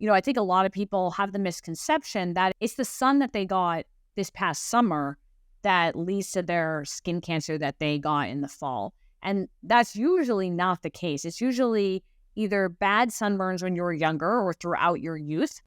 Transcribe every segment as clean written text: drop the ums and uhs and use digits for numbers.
I think a lot of people have the misconception that it's the sun that they got this past summer that leads to their skin cancer that they got in the fall. And that's usually not the case. It's usually either bad sunburns when you were younger or throughout your youth.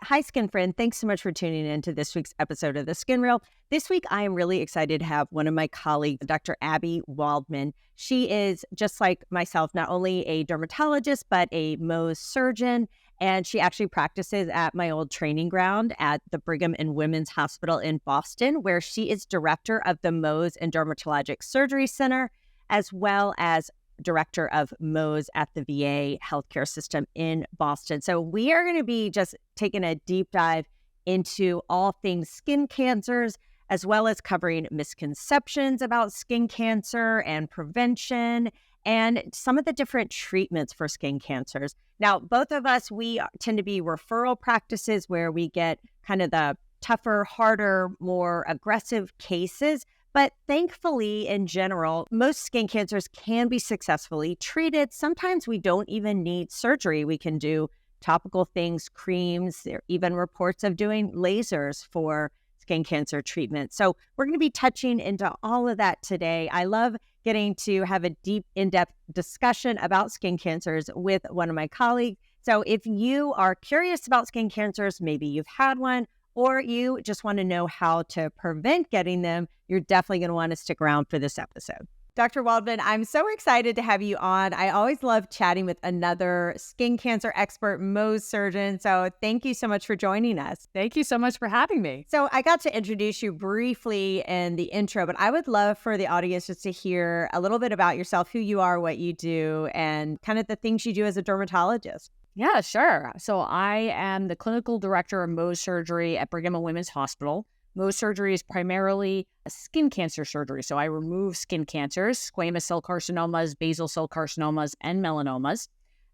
Hi, Skin Friend. Thanks so much for tuning in to this week's episode of The Skin Reel. This week, I am really excited to have one of my colleagues, Dr. Abby Waldman. She is, just like myself, not only a dermatologist, but a Mohs surgeon. And she actually practices at my old training ground at the Brigham and Women's Hospital in Boston, where she is director of the Mohs and Dermatologic Surgery Center, as well as director of Mohs at the VA healthcare system in Boston. So we are going to be just taking a deep dive into all things skin cancers, as well as covering misconceptions about skin cancer and prevention and some of the different treatments for skin cancers. Now, both of us, we tend to be referral practices where we get kind of the tougher, harder, more aggressive cases. But thankfully, in general, most skin cancers can be successfully treated. Sometimes we don't even need surgery. We can do topical things, creams, there are even reports of doing lasers for skin cancer treatment. So we're going to be touching into all of that today. I love getting to have a deep, in-depth discussion about skin cancers with one of my colleagues. So if you are curious about skin cancers, maybe you've had one, or you just want to know how to prevent getting them, you're definitely going to want to stick around for this episode. Dr. Waldman, I'm so excited to have you on. I always love chatting with another skin cancer expert, Mohs surgeon. So thank you so much for joining us. Thank you so much for having me. So I got to introduce you briefly in the intro, but I would love for the audience just to hear a little bit about yourself, who you are, what you do, and kind of the things you do as a dermatologist. Yeah, sure. So I am the clinical director of Mohs surgery at Brigham and Women's Hospital. Mohs surgery is primarily a skin cancer surgery. So I remove skin cancers, squamous cell carcinomas, basal cell carcinomas, and melanomas.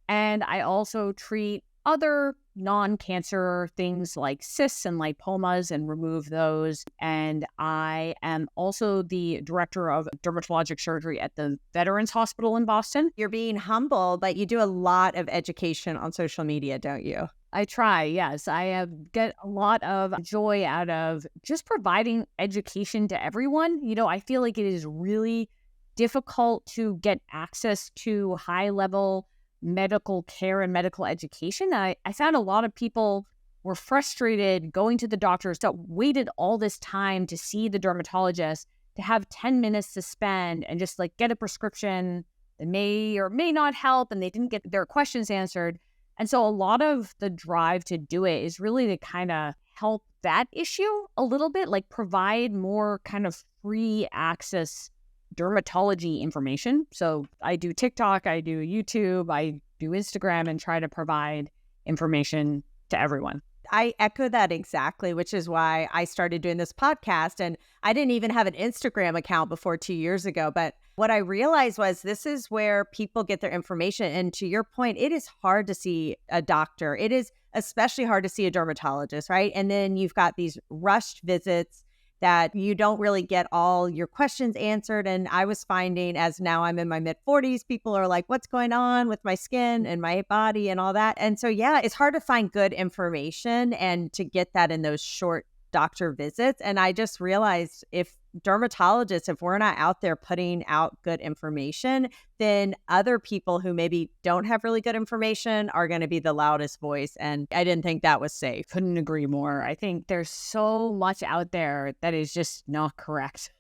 And I also treat other non-cancer things like cysts and lipomas and remove those. And I am also the director of dermatologic surgery at the Veterans Hospital in Boston. You're being humble, but you do a lot of education on social media, don't you? I try, yes. I get a lot of joy out of just providing education to everyone. I feel like it is really difficult to get access to high-level medical care and medical education. I found a lot of people were frustrated going to the doctors that waited all this time to see the dermatologist, to have 10 minutes to spend and just get a prescription that may or may not help, and they didn't get their questions answered. And so a lot of the drive to do it is really to kind of help that issue a little bit, provide more kind of free access dermatology information. So I do TikTok, I do YouTube, I do Instagram, and try to provide information to everyone. I echo that exactly, which is why I started doing this podcast. And I didn't even have an Instagram account before 2 years ago. But what I realized was this is where people get their information. And to your point, it is hard to see a doctor. It is especially hard to see a dermatologist, right? And then you've got these rushed visits that you don't really get all your questions answered. And I was finding, as now I'm in my mid-40s, people are like, what's going on with my skin and my body and all that? And so, yeah, it's hard to find good information and to get that in those short doctor visits. And I just realized if dermatologists, if we're not out there putting out good information, then other people who maybe don't have really good information are going to be the loudest voice. And I didn't think that was safe. Couldn't agree more. I think there's so much out there that is just not correct.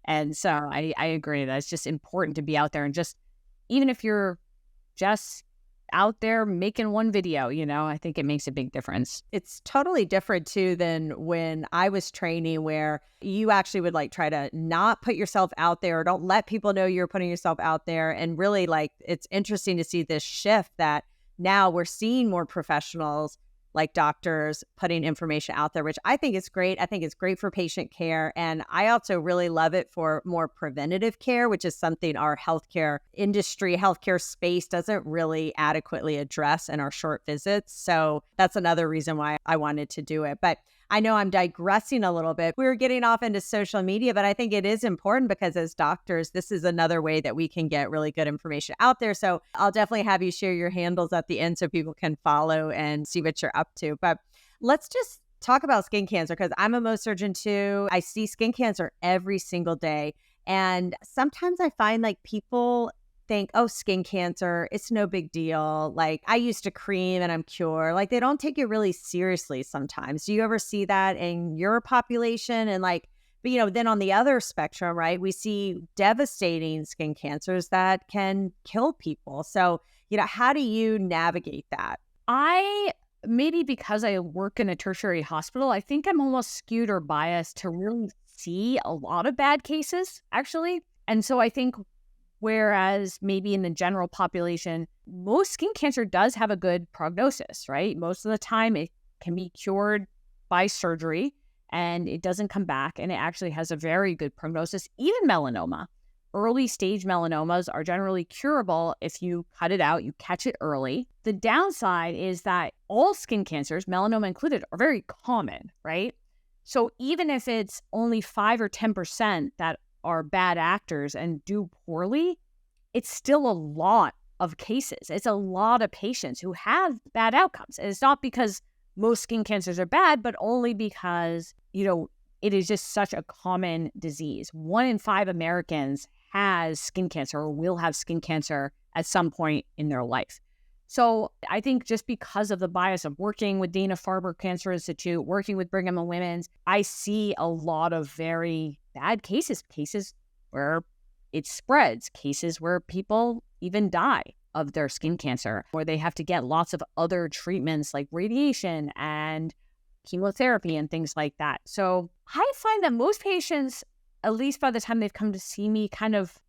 And so I agree that it's just important to be out there and just, even if you're just out there making one video, I think it makes a big difference. It's totally different too than when I was training, where you actually would try to not put yourself out there, or don't let people know you're putting yourself out there. And really it's interesting to see this shift that now we're seeing more professionals like doctors putting information out there, which I think is great. I think it's great for patient care. And I also really love it for more preventative care, which is something our healthcare industry, healthcare space doesn't really adequately address in our short visits. So that's another reason why I wanted to do it. But I know I'm digressing a little bit. We were getting off into social media, but I think it is important because as doctors, this is another way that we can get really good information out there. So I'll definitely have you share your handles at the end so people can follow and see what you're up to. But let's just talk about skin cancer because I'm a Mohs surgeon too. I see skin cancer every single day. And sometimes I find like people think, oh, skin cancer, it's no big deal. Like I used a cream and I'm cured. Like they don't take it really seriously sometimes. Do you ever see that in your population? And like, but then on the other spectrum, right, we see devastating skin cancers that can kill people. So, how do you navigate that? Maybe because I work in a tertiary hospital, I think I'm almost skewed or biased to really see a lot of bad cases, actually. And so I think whereas maybe in the general population, most skin cancer does have a good prognosis, right? Most of the time it can be cured by surgery and it doesn't come back and it actually has a very good prognosis. Even melanoma, early stage melanomas are generally curable if you cut it out, you catch it early. The downside is that all skin cancers, melanoma included, are very common, right? So even if it's only 5 or 10% that are bad actors and do poorly, it's still a lot of cases. It's a lot of patients who have bad outcomes. And it's not because most skin cancers are bad, but only because, it is just such a common disease. 1 in 5 Americans has skin cancer or will have skin cancer at some point in their life. So I think just because of the bias of working with Dana-Farber Cancer Institute, working with Brigham and Women's, I see a lot of very bad cases where it spreads, cases where people even die of their skin cancer, where they have to get lots of other treatments like radiation and chemotherapy and things like that. So I find that most patients, at least by the time they've come to see me,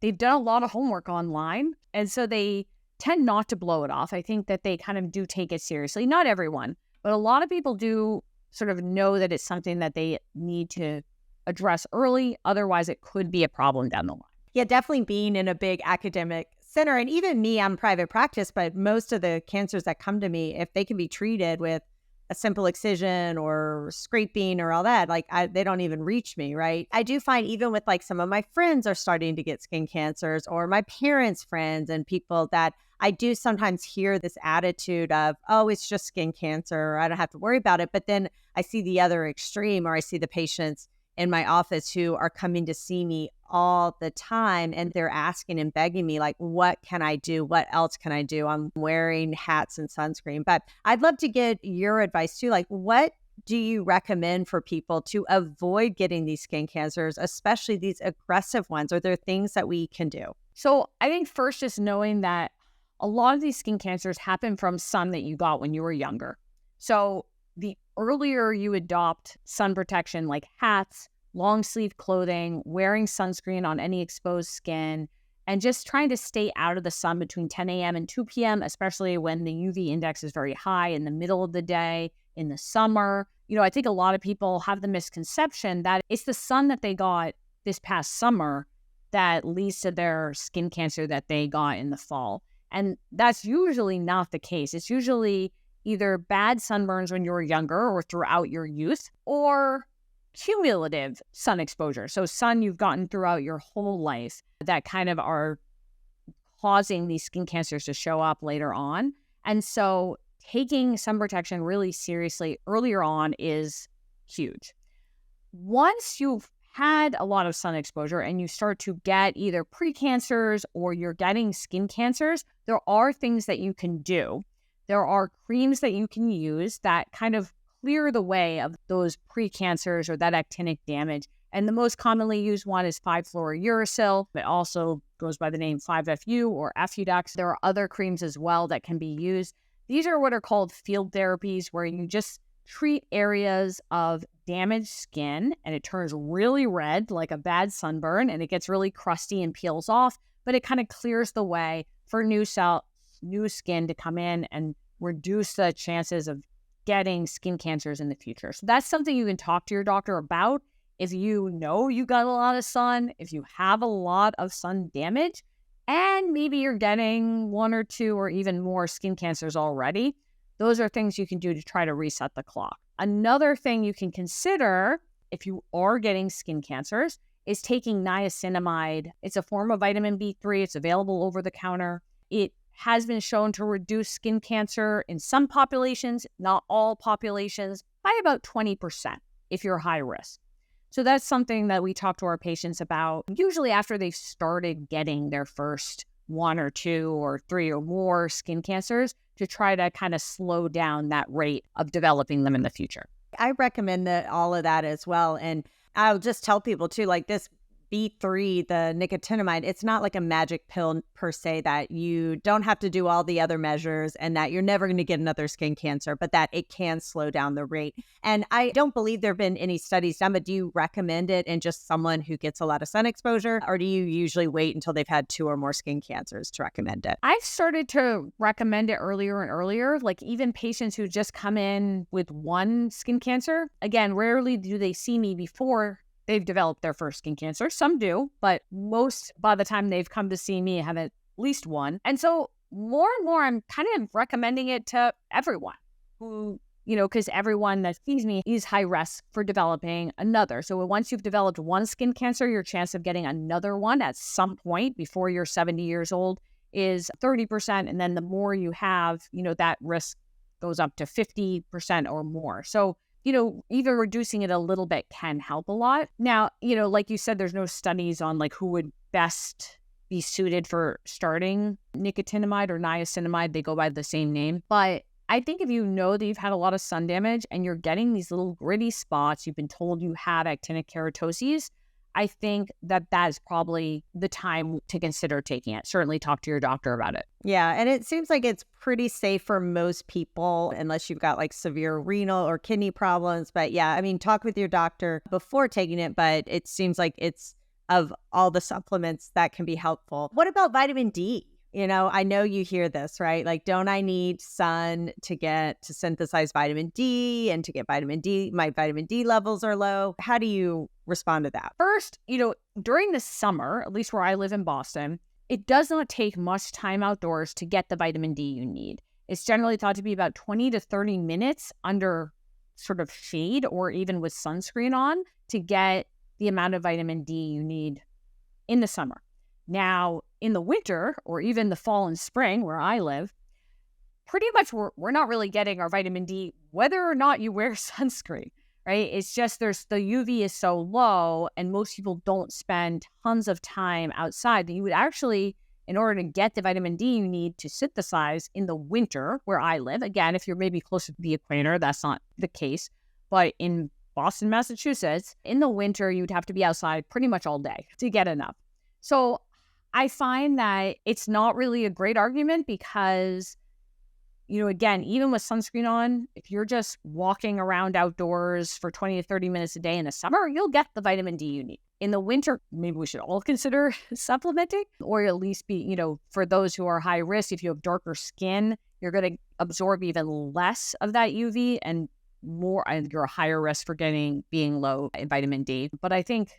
they've done a lot of homework online. And so they tend not to blow it off. I think that they kind of do take it seriously. Not everyone, but a lot of people do sort of know that it's something that they need to address early. Otherwise, it could be a problem down the line. Yeah, definitely being in a big academic center. And even me, I'm private practice, but most of the cancers that come to me, if they can be treated with a simple excision or scraping or all that, they don't even reach me, right? I do find even with like some of my friends are starting to get skin cancers or my parents' friends and people that I do sometimes hear this attitude of, oh, it's just skin cancer, or I don't have to worry about it. But then I see the other extreme, or I see the patients in my office who are coming to see me all the time and they're asking and begging me like, what can I do? What else can I do? I'm wearing hats and sunscreen, but I'd love to get your advice too. Like, what do you recommend for people to avoid getting these skin cancers, especially these aggressive ones? Are there things that we can do? So I think first, just knowing that a lot of these skin cancers happen from sun that you got when you were younger. So the earlier you adopt sun protection, like hats, long sleeve clothing, wearing sunscreen on any exposed skin, and just trying to stay out of the sun between 10 a.m. and 2 p.m., especially when the UV index is very high in the middle of the day, in the summer. I think a lot of people have the misconception that it's the sun that they got this past summer that leads to their skin cancer that they got in the fall. And that's usually not the case. It's usually either bad sunburns when you were younger or throughout your youth, or cumulative sun exposure. So sun you've gotten throughout your whole life that kind of are causing these skin cancers to show up later on. And so taking sun protection really seriously earlier on is huge. Once you've had a lot of sun exposure and you start to get either precancers or you're getting skin cancers, there are things that you can do. There are creams that you can use that kind of clear the way of those precancers or that actinic damage. And the most commonly used one is 5-fluorouracil. It also goes by the name 5-FU or Effudux. There are other creams as well that can be used. These are what are called field therapies, where you just treat areas of damaged skin and it turns really red like a bad sunburn and it gets really crusty and peels off, but it kind of clears the way for new skin to come in and reduce the chances of getting skin cancers in the future. So that's something you can talk to your doctor about. If you know you got a lot of sun, if you have a lot of sun damage, and maybe you're getting one or two or even more skin cancers already, those are things you can do to try to reset the clock. Another thing you can consider if you are getting skin cancers is taking niacinamide. It's a form of vitamin B3. It's available over the counter. It has been shown to reduce skin cancer in some populations, not all populations, by about 20% if you're high risk. So that's something that we talk to our patients about, usually after they've started getting their first one or two or three or more skin cancers, to try to kind of slow down that rate of developing them in the future. I recommend that all of that as well. And I'll just tell people too, like this B3, the nicotinamide, it's not like a magic pill per se that you don't have to do all the other measures and that you're never going to get another skin cancer, but that it can slow down the rate. And I don't believe there have been any studies done, but do you recommend it in just someone who gets a lot of sun exposure? Or do you usually wait until they've had 2 or more skin cancers to recommend it? I've started to recommend it earlier and earlier, like even patients who just come in with one skin cancer. Again, rarely do they see me before they've developed their first skin cancer. Some do, but most by the time they've come to see me have at least one. And so more and more, I'm kind of recommending it to everyone who, because everyone that sees me is high risk for developing another. So once you've developed one skin cancer, your chance of getting another one at some point before you're 70 years old is 30%. And then the more you have, that risk goes up to 50% or more. So even reducing it a little bit can help a lot. Now, like you said, there's no studies on like who would best be suited for starting nicotinamide or niacinamide. They go by the same name. But I think if you know that you've had a lot of sun damage and you're getting these little gritty spots, you've been told you had actinic keratoses, I think that is probably the time to consider taking it. Certainly talk to your doctor about it. Yeah. And it seems like it's pretty safe for most people, unless you've got like severe renal or kidney problems. But yeah, I mean, talk with your doctor before taking it, but it seems like it's of all the supplements that can be helpful. What about vitamin D? I know you hear this, right? Like, don't I need sun to synthesize vitamin D and to get vitamin D? My vitamin D levels are low. How do you respond to that? First, during the summer, at least where I live in Boston, it does not take much time outdoors to get the vitamin D you need. It's generally thought to be about 20 to 30 minutes under sort of shade or even with sunscreen on to get the amount of vitamin D you need in the summer. Now, in the winter or even the fall and spring where I live, pretty much we're not really getting our vitamin D whether or not you wear sunscreen, right? It's just the UV is so low and most people don't spend tons of time outside that you would actually, in order to get the vitamin D you need to synthesize in the winter where I live. Again, if you're maybe closer to the equator, that's not the case. But in Boston, Massachusetts, in the winter, you'd have to be outside pretty much all day to get enough. So I find that it's not really a great argument because, again, even with sunscreen on, if you're just walking around outdoors for 20 to 30 minutes a day in the summer, you'll get the vitamin D you need. In the winter, maybe we should all consider supplementing, or at least be, for those who are high risk, if you have darker skin, you're going to absorb even less of that UV and more, and you're a higher risk for being low in vitamin D. But I think,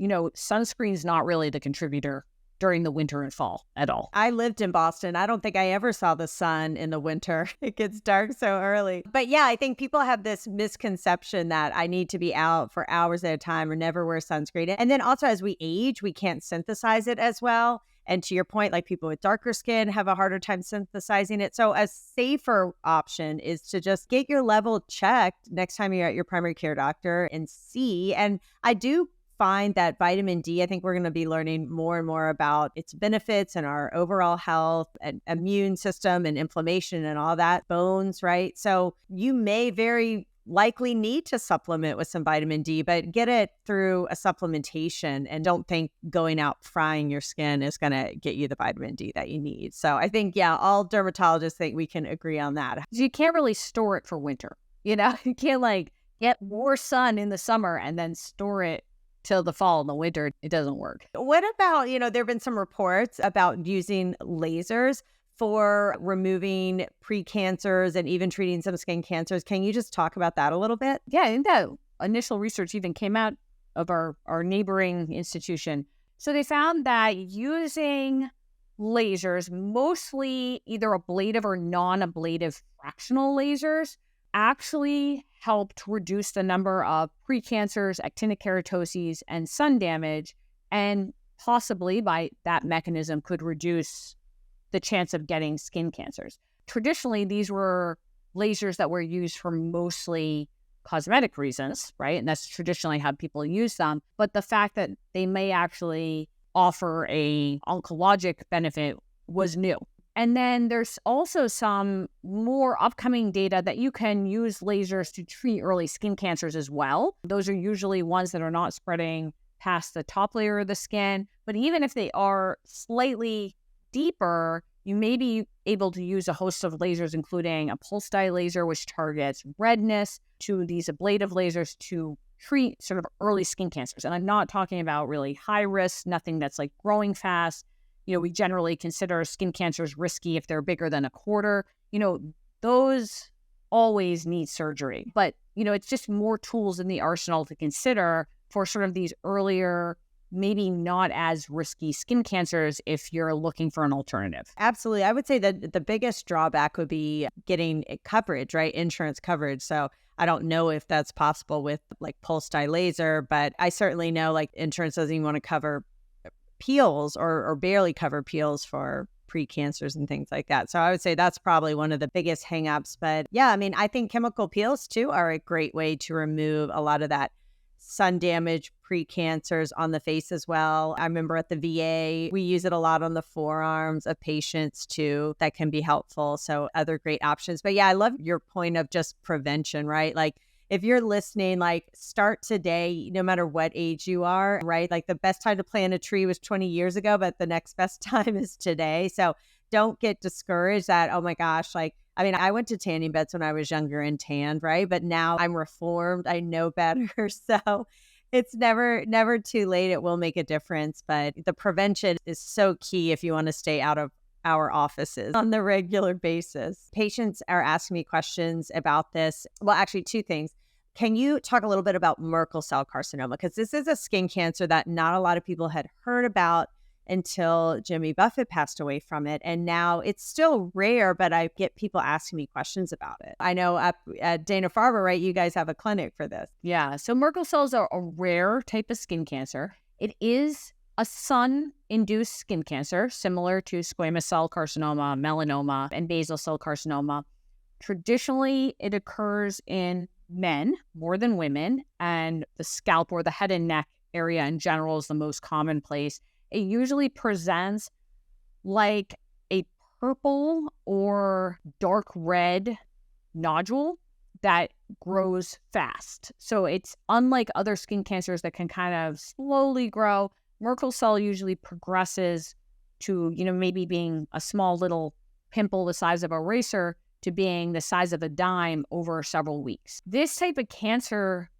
sunscreen's not really the contributor during the winter and fall at all. I lived in Boston. I don't think I ever saw the sun in the winter. It gets dark so early. But yeah, I think people have this misconception that I need to be out for hours at a time or never wear sunscreen. And then also as we age, we can't synthesize it as well. And to your point, like people with darker skin have a harder time synthesizing it. So a safer option is to just get your level checked next time you're at your primary care doctor and see. And I do find that vitamin D, I think we're going to be learning more and more about its benefits and our overall health and immune system and inflammation and all that, bones, right? So you may very likely need to supplement with some vitamin D, but get it through a supplementation and don't think going out frying your skin is going to get you the vitamin D that you need. So I think, yeah, all dermatologists think we can agree on that. You can't really store it for winter. You can't get more sun in the summer and then store it till the fall and the winter. It doesn't work. What about, there have been some reports about using lasers for removing precancers and even treating some skin cancers. Can you just talk about that a little bit? Yeah, I think that initial research even came out of our neighboring institution. So they found that using lasers, mostly either ablative or non-ablative fractional lasers, actually helped reduce the number of precancers, actinic keratoses, and sun damage, and possibly by that mechanism could reduce the chance of getting skin cancers. Traditionally, these were lasers that were used for mostly cosmetic reasons, right? And that's traditionally how people use them. But the fact that they may actually offer a oncologic benefit was new. And then there's also some more upcoming data that you can use lasers to treat early skin cancers as well. Those are usually ones that are not spreading past the top layer of the skin. But even if they are slightly deeper, you may be able to use a host of lasers, including a pulse dye laser, which targets redness, to these ablative lasers to treat sort of early skin cancers. And I'm not talking about really high risk, nothing that's like growing fast. We generally consider skin cancers risky if they're bigger than a quarter. Those always need surgery. But, it's just more tools in the arsenal to consider for sort of these earlier, maybe not as risky skin cancers if you're looking for an alternative. Absolutely. I would say that the biggest drawback would be getting coverage, right? Insurance coverage. So I don't know if that's possible with like pulse dye laser, but I certainly know like insurance doesn't even want to cover peels or barely cover peels for precancers and things like that. So I would say that's probably one of the biggest hangups. But yeah, I mean, I think chemical peels too are a great way to remove a lot of that sun damage, precancers on the face as well. I remember at the VA, we use it a lot on the forearms of patients too. That can be helpful. So other great options. But yeah, I love your point of just prevention, right? Like if you're listening, like start today, no matter what age you are, right? Like the best time to plant a tree was 20 years ago, but the next best time is today. So don't get discouraged that, oh my gosh, like, I mean, I went to tanning beds when I was younger and tanned, right? But now I'm reformed. I know better. So it's never too late. It will make a difference. But the prevention is so key if you want to stay out of our offices on the regular basis. Patients are asking me questions about this. Well, actually, two things. Can you talk a little bit about Merkel cell carcinoma? Because this is a skin cancer that not a lot of people had heard about until Jimmy Buffett passed away from it. And now it's still rare, but I get people asking me questions about it. I know up at Dana-Farber, right, you guys have a clinic for this. Yeah. So Merkel cells are a rare type of skin cancer. It is a sun-induced skin cancer, similar to squamous cell carcinoma, melanoma, and basal cell carcinoma. Traditionally, it occurs in men more than women, and the scalp or the head and neck area in general is the most common place. It usually presents like a purple or dark red nodule that grows fast. So it's unlike other skin cancers that can kind of slowly grow. Merkel cell usually progresses to, maybe being a small little pimple the size of a eraser to being the size of a dime over several weeks. This type of cancer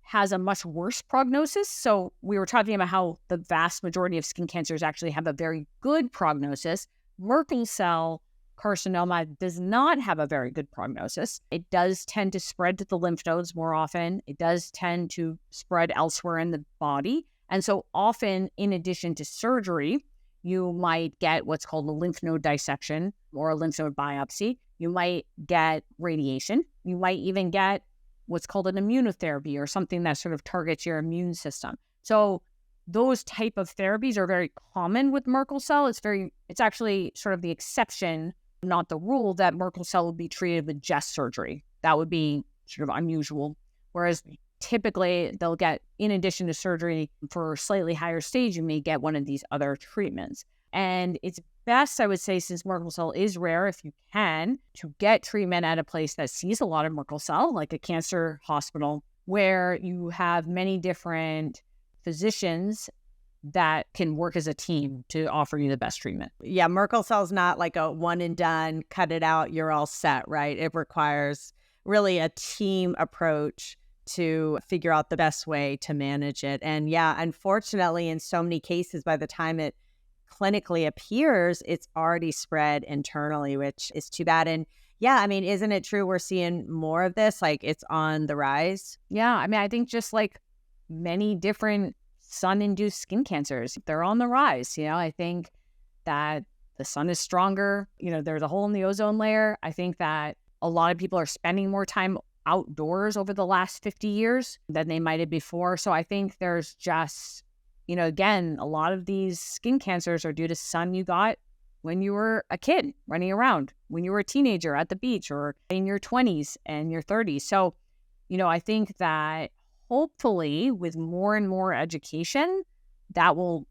has a much worse prognosis. So we were talking about how the vast majority of skin cancers actually have a very good prognosis. Merkel cell carcinoma does not have a very good prognosis. It does tend to spread to the lymph nodes more often. It does tend to spread elsewhere in the body. And so often, in addition to surgery, you might get what's called a lymph node dissection or a lymph node biopsy. You might get radiation. You might even get what's called an immunotherapy or something that sort of targets your immune system. So those type of therapies are very common with Merkel cell. It's actually sort of the exception, not the rule, that Merkel cell would be treated with just surgery. That would be sort of unusual. Whereas typically they'll get, in addition to surgery, for a slightly higher stage, you may get one of these other treatments. And it's best, I would say, since Merkel cell is rare, if you can, to get treatment at a place that sees a lot of Merkel cell, like a cancer hospital, where you have many different physicians that can work as a team to offer you the best treatment. Yeah, Merkel cell is not like a one and done, cut it out, you're all set, right? It requires really a team approach to figure out the best way to manage it. And yeah, unfortunately, in so many cases, by the time it clinically appears, it's already spread internally, which is too bad. And yeah, I mean, isn't it true we're seeing more of this? Like it's on the rise? Yeah, I mean, I think just like many different sun-induced skin cancers, they're on the rise. I think that the sun is stronger. There's a hole in the ozone layer. I think that a lot of people are spending more time outdoors over the last 50 years than they might have before. So I think there's just, again, a lot of these skin cancers are due to sun you got when you were a kid running around, when you were a teenager at the beach, or in your 20s and your 30s. So, I think that hopefully with more and more education, that will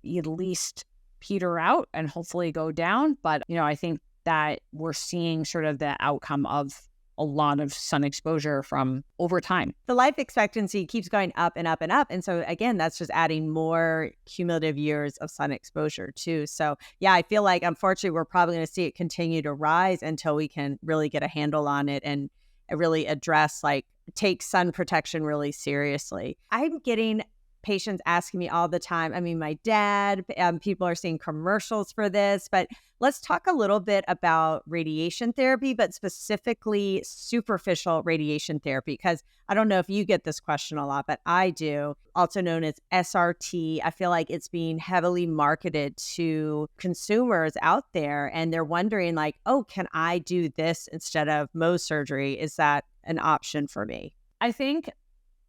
at least peter out and hopefully go down. But, I think that we're seeing sort of the outcome of a lot of sun exposure from over time. The life expectancy keeps going up and up and up. And so again, that's just adding more cumulative years of sun exposure too. So yeah, I feel like unfortunately, we're probably going to see it continue to rise until we can really get a handle on it and really address, like, take sun protection really seriously. I'm getting patients asking me all the time. I mean, my dad, people are seeing commercials for this, but let's talk a little bit about radiation therapy, but specifically superficial radiation therapy, because I don't know if you get this question a lot, but I do, also known as SRT. I feel like it's being heavily marketed to consumers out there, and they're wondering like, oh, can I do this instead of Mohs surgery? Is that an option for me? I think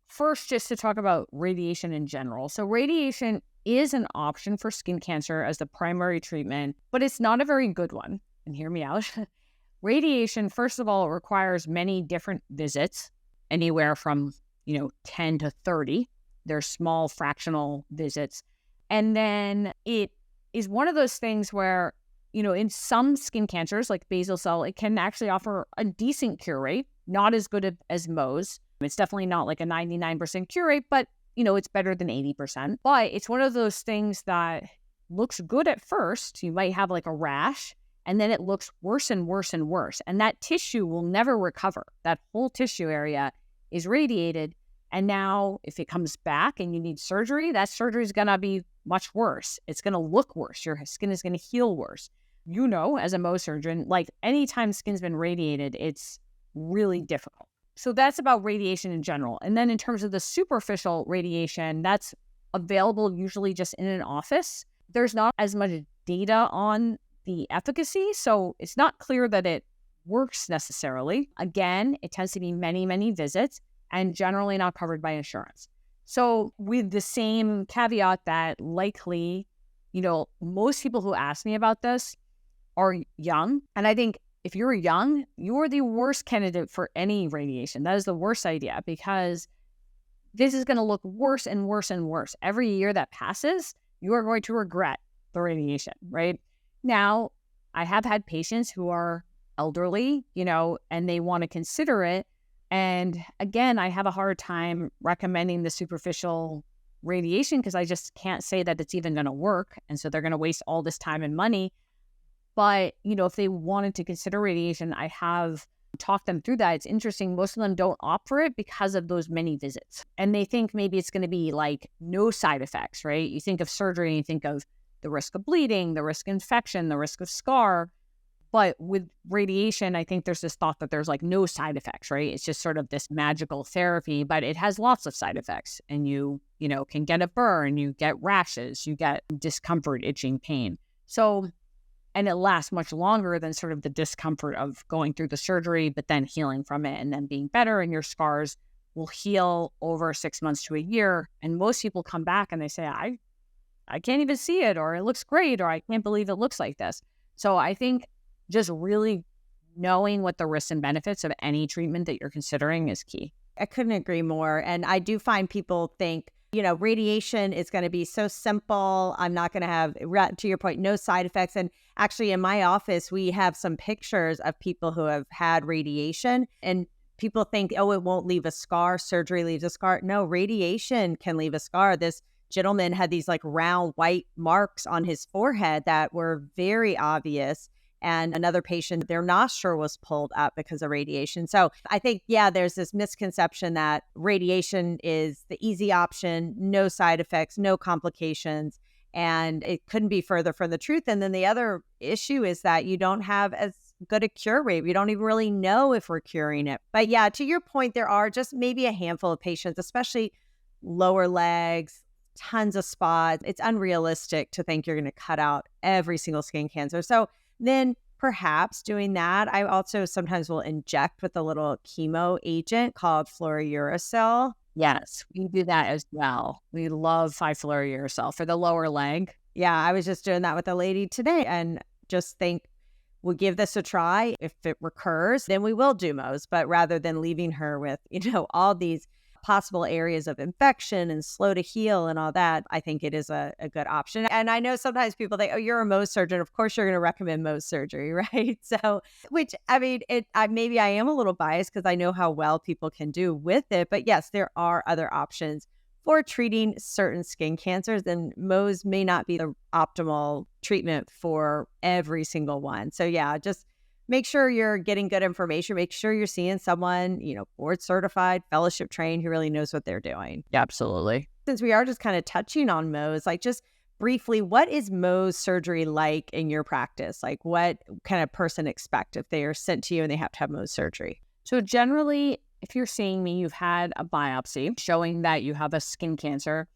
first, just to talk about radiation in general. So radiation is an option for skin cancer as the primary treatment, but it's not a very good one. And hear me out. Radiation, first of all, requires many different visits, anywhere from, 10 to 30. They're small fractional visits. And then it is one of those things where, in some skin cancers like basal cell, it can actually offer a decent cure rate, not as good as Mohs. It's definitely not like a 99% cure rate, but, it's better than 80%. But it's one of those things that looks good at first. You might have like a rash, and then it looks worse and worse and worse. And that tissue will never recover. That whole tissue area is radiated. And now if it comes back and you need surgery, that surgery is going to be much worse. It's going to look worse. Your skin is going to heal worse. As a Mohs surgeon, like anytime skin's been radiated, it's really difficult. So that's about radiation in general. And then in terms of the superficial radiation, that's available usually just in an office. There's not as much data on the efficacy, so it's not clear that it works necessarily. Again, it tends to be many, many visits and generally not covered by insurance. So with the same caveat that likely, most people who ask me about this are young. And I think if you're young, you're the worst candidate for any radiation. That is the worst idea, because this is going to look worse and worse and worse. Every year that passes, you are going to regret the radiation, right? Now, I have had patients who are elderly, and they want to consider it. And again, I have a hard time recommending the superficial radiation because I just can't say that it's even going to work. And so they're going to waste all this time and money. But, if they wanted to consider radiation, I have talked them through that. It's interesting. Most of them don't opt for it because of those many visits. And they think maybe it's going to be like no side effects, right? You think of surgery and you think of the risk of bleeding, the risk of infection, the risk of scar. But with radiation, I think there's this thought that there's like no side effects, right? It's just sort of this magical therapy, but it has lots of side effects. And you can get a burn, you get rashes, you get discomfort, itching, pain. So, and it lasts much longer than sort of the discomfort of going through the surgery, but then healing from it and then being better. And your scars will heal over 6 months to a year. And most people come back and they say, I can't even see it, or it looks great, or I can't believe it looks like this. So I think just really knowing what the risks and benefits of any treatment that you're considering is key. I couldn't agree more. And I do find people think, radiation is going to be so simple. I'm not going to have, to your point, no side effects. And actually in my office, we have some pictures of people who have had radiation, and people think, oh, it won't leave a scar. Surgery leaves a scar. No, radiation can leave a scar. This gentleman had these like round white marks on his forehead that were very obvious. And another patient, their nostril was pulled up because of radiation. So I think, there's this misconception that radiation is the easy option, no side effects, no complications. And it couldn't be further from the truth. And then the other issue is that you don't have as good a cure rate. We don't even really know if we're curing it. But yeah, to your point, there are just maybe a handful of patients, especially lower legs, tons of spots. It's unrealistic to think you're going to cut out every single skin cancer. So then perhaps doing that, I also sometimes will inject with a little chemo agent called fluorouracil. Yes, we do that as well. We love 5-fluorouracil for the lower leg. Yeah, I was just doing that with a lady today and just think we'll give this a try. If it recurs, then we will do Mohs. But rather than leaving her with, all these possible areas of infection and slow to heal and all that, I think it is a good option. And I know sometimes people think, oh, you're a Mohs surgeon. Of course, you're going to recommend Mohs surgery, right? So, which I mean, maybe I am a little biased because I know how well people can do with it. But yes, there are other options for treating certain skin cancers, and Mohs may not be the optimal treatment for every single one. So yeah, just make sure you're getting good information. Make sure you're seeing someone, board certified, fellowship trained, who really knows what they're doing. Yeah, absolutely. Since we are just kind of touching on Mohs, like just briefly, what is Mohs surgery like in your practice? Like what kind of person expect if they are sent to you and they have to have Mohs surgery? So generally, if you're seeing me, you've had a biopsy showing that you have a skin cancer.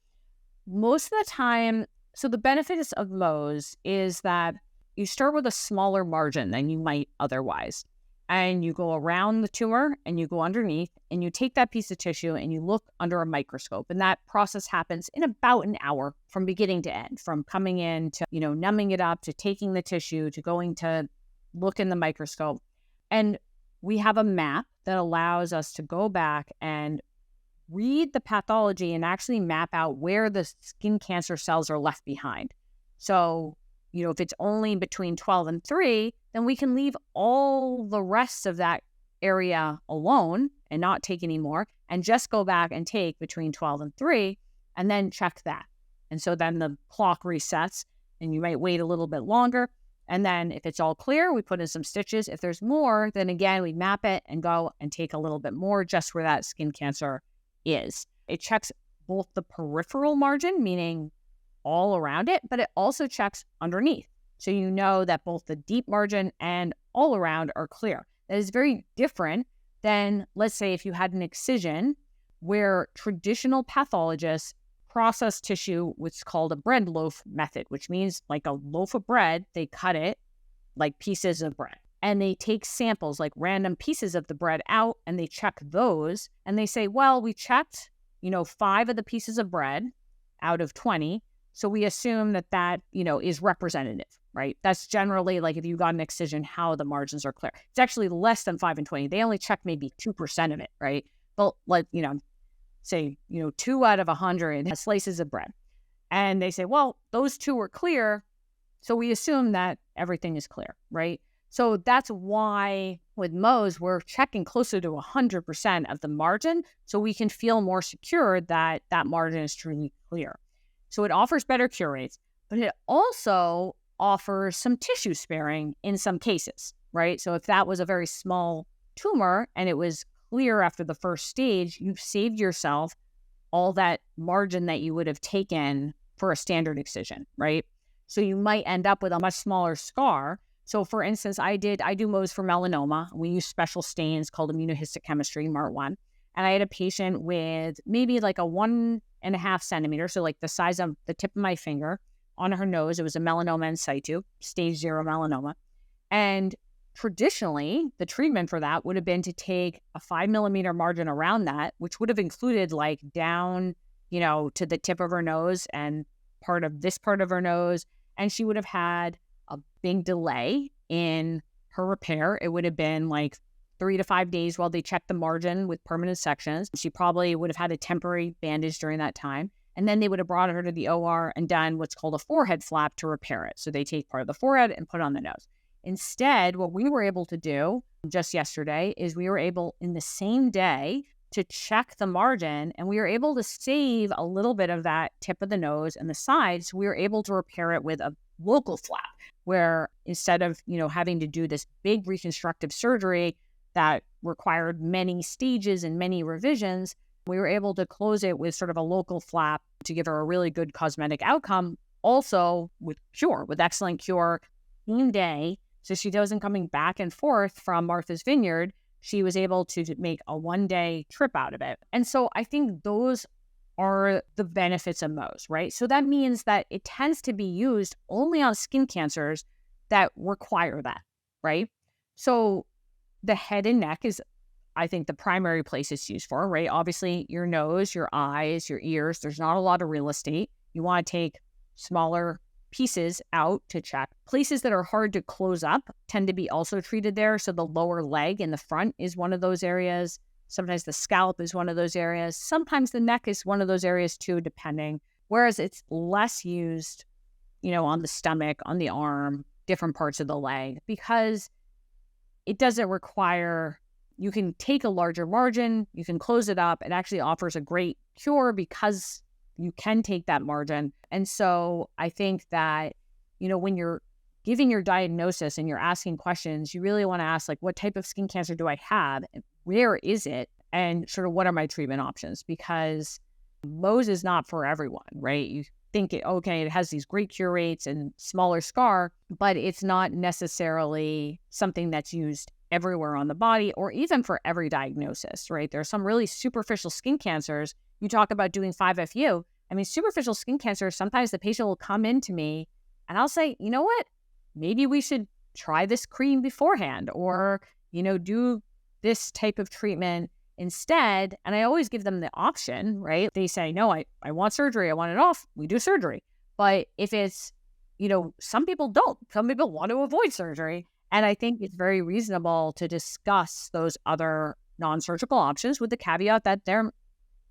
Most of the time, so the benefits of Mohs is that you start with a smaller margin than you might otherwise. And you go around the tumor and you go underneath and you take that piece of tissue and you look under a microscope. And that process happens in about an hour from beginning to end, from coming in to, numbing it up, to taking the tissue, to going to look in the microscope. And we have a map that allows us to go back and read the pathology and actually map out where the skin cancer cells are left behind. So, if it's only between 12 and 3, then we can leave all the rest of that area alone and not take any more and just go back and take between 12 and 3 and then check that. And so then the clock resets and you might wait a little bit longer. And then if it's all clear, we put in some stitches. If there's more, then again, we map it and go and take a little bit more just where that skin cancer is. It checks both the peripheral margin, meaning all around it, but it also checks underneath. So you know that both the deep margin and all around are clear. That is very different than, let's say, if you had an excision where traditional pathologists process tissue, what's called a bread loaf method, which means like a loaf of bread, they cut it like pieces of bread. And they take samples, like random pieces of the bread out, and they check those. And they say, well, we checked, 5 of the pieces of bread out of 20. So we assume that, is representative, right? That's generally like if you got an excision, how the margins are clear. It's actually less than 5 and 20. They only check maybe 2% of it, right? But like, say, 2 out of 100 slices of bread. And they say, well, those 2 were clear. So we assume that everything is clear, right? So that's why with Mohs, we're checking closer to 100% of the margin so we can feel more secure that that margin is truly clear. So it offers better cure rates, but it also offers some tissue sparing in some cases, right? So if that was a very small tumor and it was clear after the first stage, you've saved yourself all that margin that you would have taken for a standard excision, right? So you might end up with a much smaller scar. So for instance, I do Mohs for melanoma. We use special stains called immunohistochemistry, MART1. And I had a patient with maybe like a 1.5 centimeter, so like the size of the tip of my finger, on her nose. It was a melanoma in situ, stage 0 melanoma. And traditionally, the treatment for that would have been to take a 5 millimeter margin around that, which would have included like down, to the tip of her nose and part of her nose. And she would have had a big delay in her repair. It would have been like 3 to 5 days while they checked the margin with permanent sections. She probably would have had a temporary bandage during that time. And then they would have brought her to the OR and done what's called a forehead flap to repair it. So they take part of the forehead and put it on the nose. Instead, what we were able to do just yesterday is we were able in the same day to check the margin, and we were able to save a little bit of that tip of the nose and the sides. We were able to repair it with a local flap where instead of, having to do this big reconstructive surgery that required many stages and many revisions, we were able to close it with sort of a local flap to give her a really good cosmetic outcome, also with excellent cure, same day. So she wasn't coming back and forth from Martha's Vineyard. She was able to make a 1-day trip out of it. And so I think those are the benefits of Mohs, right? So that means that it tends to be used only on skin cancers that require that, right? So the head and neck is, I think, the primary place it's used for, right? Obviously, your nose, your eyes, your ears, there's not a lot of real estate. You want to take smaller pieces out to check. Places that are hard to close up tend to be also treated there. So the lower leg in the front is one of those areas. Sometimes the scalp is one of those areas. Sometimes the neck is one of those areas too, depending. Whereas it's less used, on the stomach, on the arm, different parts of the leg, because it doesn't require, you can take a larger margin, you can close it up. It actually offers a great cure because you can take that margin. And so I think that, when you're giving your diagnosis and you're asking questions, you really want to ask, like, what type of skin cancer do I have? Where is it? And sort of what are my treatment options? Because Mohs is not for everyone, right? You think it has these great cure rates and smaller scar, but it's not necessarily something that's used everywhere on the body or even for every diagnosis, right? There are some really superficial skin cancers. You talk about doing 5FU. I mean, superficial skin cancer, sometimes the patient will come in to me and I'll say, you know what? Maybe we should try this cream beforehand or, do this type of treatment instead. And I always give them the option, right? They say, no, I want surgery. I want it off. We do surgery. But if it's, some people don't. Some people want to avoid surgery. And I think it's very reasonable to discuss those other non-surgical options with the caveat that they're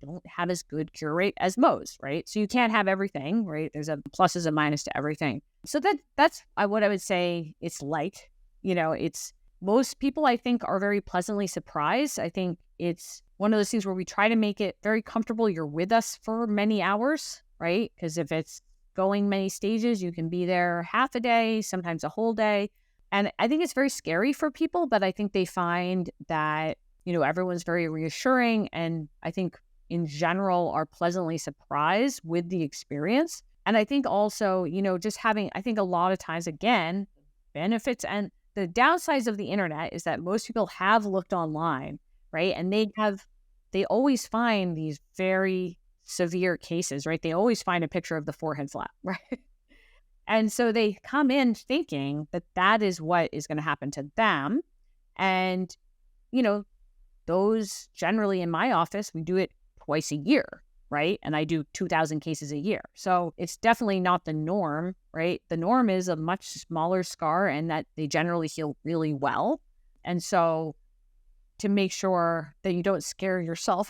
don't have as good cure rate as Mohs, right? So you can't have everything, right? There's a pluses and minuses to everything. So that's what I would say it's like. It's most people, I think, are very pleasantly surprised. I think it's one of those things where we try to make it very comfortable. You're with us for many hours, right? Because if it's going many stages, you can be there half a day, sometimes a whole day. And I think it's very scary for people, but I think they find that, everyone's very reassuring. And I think in general are pleasantly surprised with the experience. And I think also, just having, I think a lot of times, again, benefits and the downsides of the internet is that most people have looked online, right? And they always find these very severe cases, right? They always find a picture of the forehead flap, right? And so they come in thinking that is what is going to happen to them. And, those generally in my office, we do it twice a year, right? And I do 2,000 cases a year. So it's definitely not the norm, right? The norm is a much smaller scar and that they generally heal really well. And so to make sure that you don't scare yourself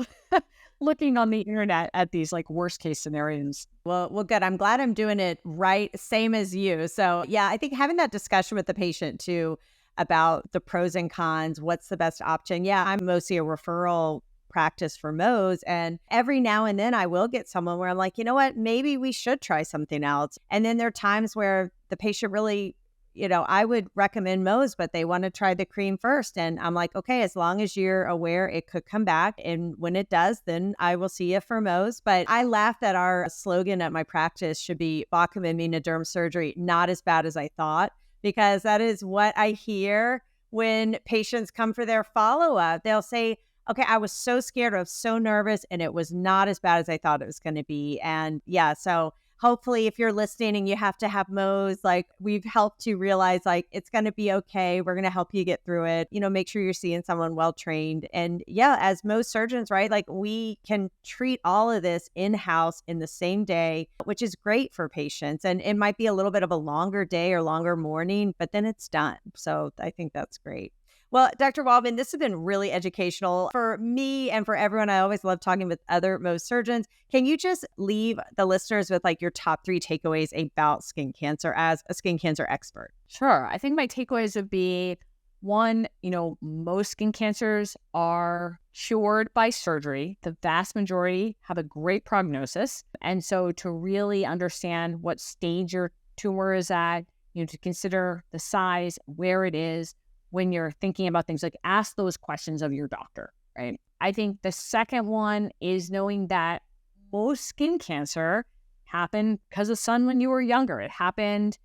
looking on the internet at these like worst case scenarios. Well, good. I'm glad I'm doing it right. Same as you. So yeah, I think having that discussion with the patient too about the pros and cons, what's the best option. Yeah, I'm mostly a referral practice for Mohs. And every now and then I will get someone where I'm like, you know what, maybe we should try something else. And then there are times where the patient really, I would recommend Mohs, but they want to try the cream first. And I'm like, okay, as long as you're aware it could come back. And when it does, then I will see you for Mohs. But I laugh that our slogan at my practice should be Baucom and Mina derm surgery, not as bad as I thought, because that is what I hear when patients come for their follow-up. They'll say, okay, I was so scared, I was so nervous, and it was not as bad as I thought it was going to be. And yeah, so hopefully if you're listening and you have to have Mohs, like we've helped you realize like it's going to be okay. We're going to help you get through it. Make sure you're seeing someone well-trained. And yeah, as most surgeons, right, like we can treat all of this in-house in the same day, which is great for patients. And it might be a little bit of a longer day or longer morning, but then it's done. So I think that's great. Well, Dr. Waldman, this has been really educational for me and for everyone. I always love talking with other Mohs surgeons. Can you just leave the listeners with like your top 3 takeaways about skin cancer as a skin cancer expert? Sure. I think my takeaways would be one, most skin cancers are cured by surgery. The vast majority have a great prognosis. And so to really understand what stage your tumor is at, to consider the size, where it is, when you're thinking about things, like ask those questions of your doctor, right? I think the second one is knowing that most skin cancer happened because of sun when you were younger. It happened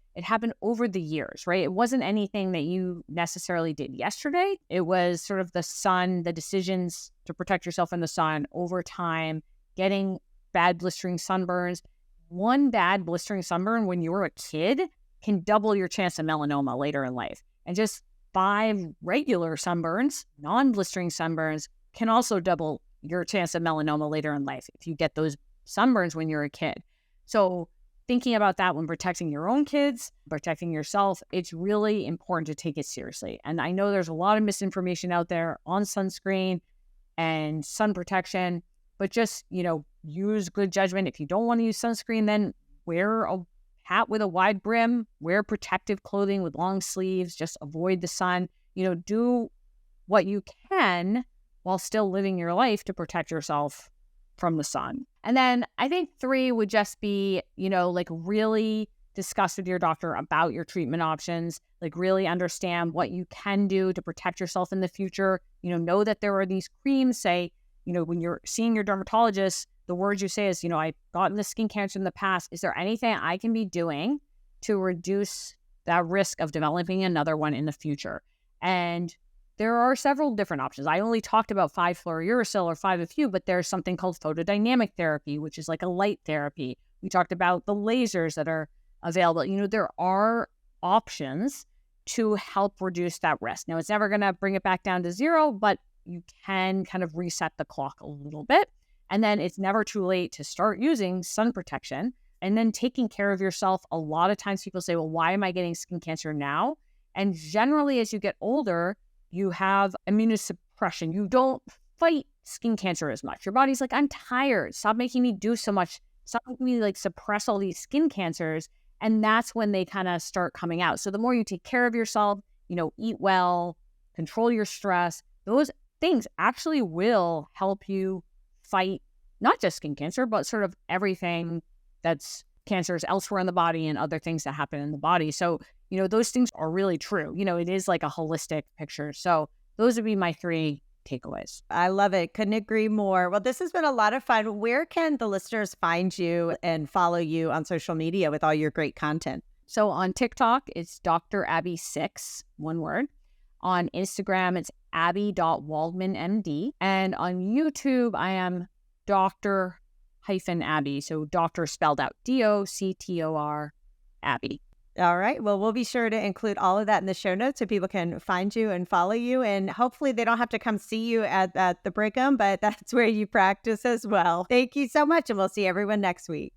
over the years, right? It wasn't anything that you necessarily did yesterday. It was sort of the sun, the decisions to protect yourself in the sun over time, getting bad blistering sunburns. One bad blistering sunburn when you were a kid can double your chance of melanoma later in life. And just 5 regular sunburns, non-blistering sunburns, can also double your chance of melanoma later in life if you get those sunburns when you're a kid. So thinking about that when protecting your own kids, protecting yourself, it's really important to take it seriously. And I know there's a lot of misinformation out there on sunscreen and sun protection, but just, use good judgment. If you don't want to use sunscreen, then wear a hat with a wide brim, wear protective clothing with long sleeves, just avoid the sun, do what you can while still living your life to protect yourself from the sun. And then I think 3 would just be, really discuss with your doctor about your treatment options, really understand what you can do to protect yourself in the future. Know that there are these creams, say, when you're seeing your dermatologist, the words you say is, I've gotten the skin cancer in the past. Is there anything I can be doing to reduce that risk of developing another one in the future? And there are several different options. I only talked about 5-fluorouracil or 5-FU, but there's something called photodynamic therapy, which is like a light therapy. We talked about the lasers that are available. There are options to help reduce that risk. Now, it's never going to bring it back down to 0, but you can kind of reset the clock a little bit. And then it's never too late to start using sun protection and then taking care of yourself. A lot of times people say, well, why am I getting skin cancer now? And generally, as you get older, you have immunosuppression. You don't fight skin cancer as much. Your body's like, I'm tired. Stop making me do so much. Stop making me suppress all these skin cancers. And that's when they kind of start coming out. So the more you take care of yourself, eat well, control your stress, those things actually will help you fight not just skin cancer, but sort of everything that's cancers elsewhere in the body and other things that happen in the body. So, those things are really true. It is like a holistic picture. So those would be my 3 takeaways. I love it. Couldn't agree more. Well, this has been a lot of fun. Where can the listeners find you and follow you on social media with all your great content? So on TikTok, it's Dr. Abby6, one word. On Instagram, it's abby.waldmanmd. And on YouTube, I am Dr.-Abby. So doctor spelled out DOCTOR, Abby. All right. Well, we'll be sure to include all of that in the show notes so people can find you and follow you. And hopefully they don't have to come see you at the Baucom, but that's where you practice as well. Thank you so much. And we'll see everyone next week.